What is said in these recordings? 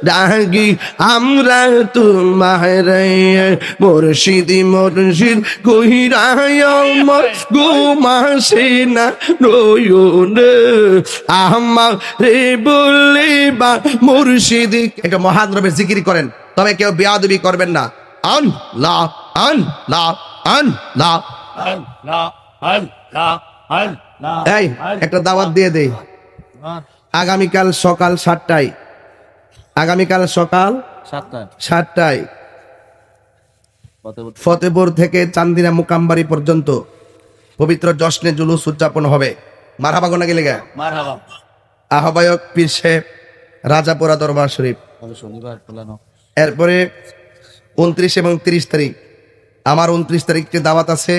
ডাকি আমরা তোমারে মুর্শিদ মুর্শিদ কইরায় আমার ঘুমাসে না নয়নে আমারে বলিবা মুর্শিদ। একটা মহান রবের জিকির করেন, তবে কেউ বেয়াদবি করবেন না। আল্লাহ আল্লাহ আল্লাহ আল্লাহ আল্লাহ আল্লাহ। এই একটা দাওয়াত দিয়ে দেই, আগামীকাল সকাল 7টায়, আগামীকাল সকাল 7টায় ফতেপুর থেকে চান্দিনা মুকামবাড়ি পর্যন্ত পবিত্র জশ্নে জুলুস উদযাপন হবে। মারহাবা কোনা গেলে গা মারহাবা। আহ্বায়ক পীর সাহেব রাজাপুরা দরবার শরীফ। এরপরে 29 এবং 30 তারিখ আমার 29 তারিখে দাওয়াত আছে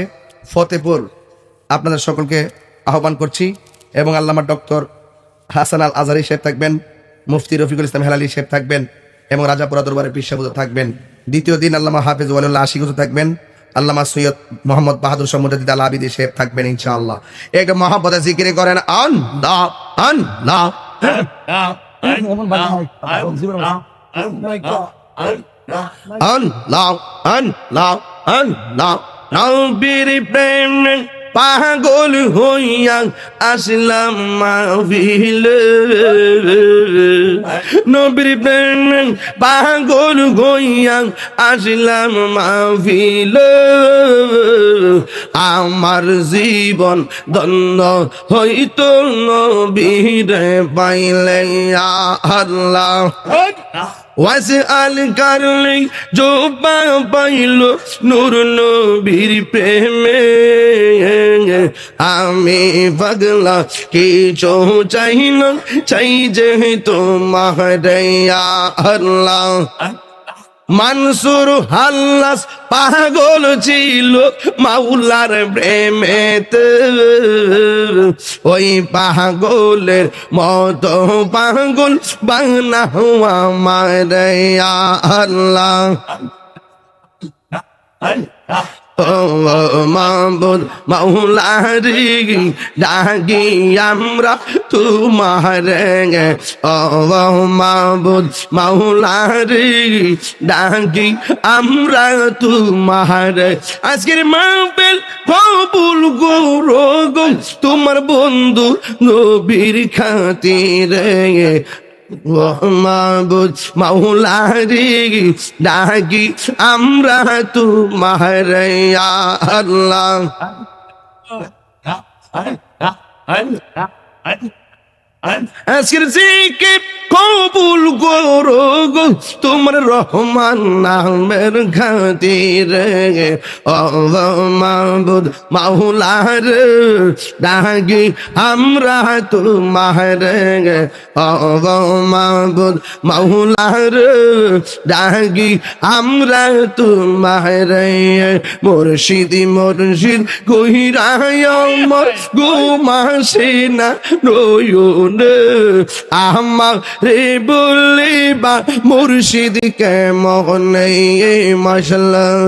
ফতেপুর। আপনাদের সকলকে আহ্বান করছি। এবং আল্লামা ডক্টর হাসান আল আজহারি সাহেব থাকবেন, মুফতি রফিকুল ইসলাম হেলালি সাহেব থাকবেন এবং রাজাপুরা দরবারের পীর সাহেব থাকবেন। দ্বিতীয় দিন আল্লামা হাফেজ ওয়ালিউল্লাহ আশিক থাকবেন, আল্লামা সৈয়দ মোহাম্মদ বাহাদুর শাহ মুজাদ্দিদ আল আবিদি সাহেব থাকবেন ইনশাআল্লাহ। একটা মহব্বতে জিকির করেন আল্লাহ আল্লাহ আল্লাহ আল্লাহ আল্লাহ। নবীর প্রেমে পাগল হইয়া আসলাম মাহফিলে, নবীর প্রেমে পাগল হইয়া আসলাম মাহফিলে। আমার জীবন ধন্য হইতো নবীরে পাইলে আল্লাহ। ওয়াসে আল কারলি জোবা পাইল নূর নবীর প্রেমে, আমি পাগলা কিছু চাই না, চাই যে তোমারে আল্লাহ। মানসুর হাল্লাস পাগল ছিল মাওলার প্রেমেতে, ওই পাগলের মতো পাগল বানাও আমারে আল্লাহ। মাবুদ মাওলারি ডাকি আমরা তোমারে, ও মাবুদ মাওলারি ডাকি আমরা তোমারে। আজকের মাহফিল কবুল করো গো তোমার বন্ধু নবীর খাতিরে, মাবুদ মাওলারি ডাকি আমরা তোমারে আল্লাহ। আজকের জিকির কবুল করো গো তোমার রহমান নামের খাতিরে, ও মাবুদ মাওলারে ডাকি আমরা তোমারে, ও মাবুদ মাওলারে ডাকি আমরা তোমারে। মুর্শিদ মুর্শিদ কইরায় আমার ঘুমাসে না নয়নে আমারে বলিবা মুর্শিদ কেমনে মাশাআল্লাহ।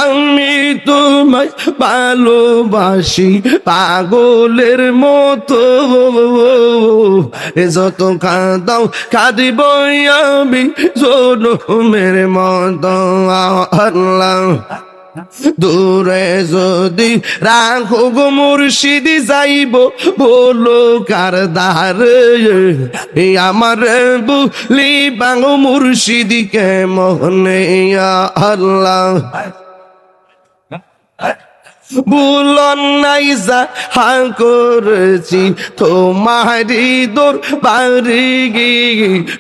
আমি তোমায় ভালোবাসি পাগলের মতো, যত কাঁদাও কাঁদিব আমি জনমের মতো আল্লাহ। দূরে যদি রাখো গো মুর্শিদ যাইব বলো কার দারে, আমার বলিবা গো মুর্শিদ কেমনে আল্লাহ। বুলন নাই যা হা করেছি তোমারি দরবারে,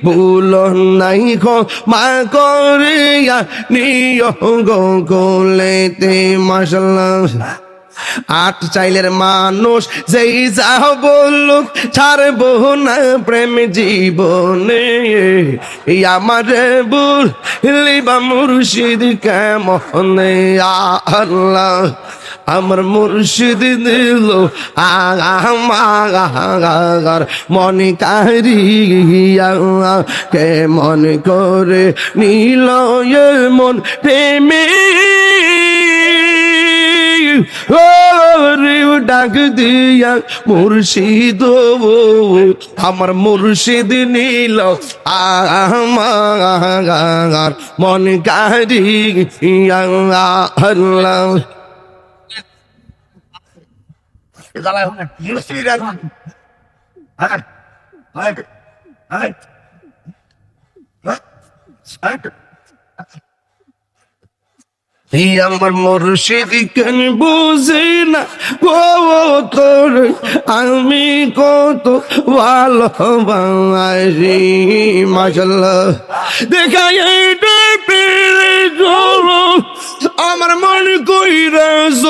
বুলন নাই মা করিয়া নিয় গো কোলেতে মাশাআল্লাহ। 8 চাইলের মানুষ যেই যা বলুক ছাড়বো না প্রেম জীবনে, আমার বলিবা মুর্শিদ কেমনে আল্লাহ। আমার মুর্শিদ দিল আমার মনে কারিয়া, কে মন করে নিল মন প্রেমে রে ডাক দিয়া মুর্শিদ আমার মুর্শিদ নীল আমার মন কারিয়া আল্লাহ আমার মুর্শিদ কেন বুঝি না তোর আমি কত ভালোবাসি মাশাআল্লাহ দেখা এইটা পেলে আমার মন কইরাস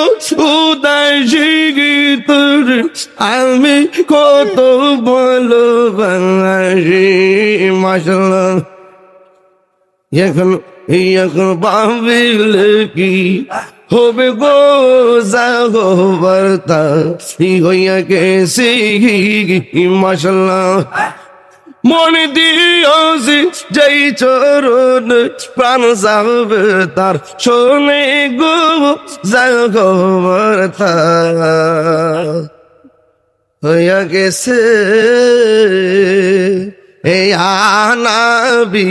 উদাসী তোর আমি কত ভালোবাসি মাশাআল্লাহ এখন ভাবিলে কি হবে গো যাগো বার্তা হইয়া গেছে মাশাআল্লাহ মনে দিয়েছি যেই চরণ প্রাণ যাবে তার শোনে গো যাগো বার্তা হইয়া গেছে এই আনাবি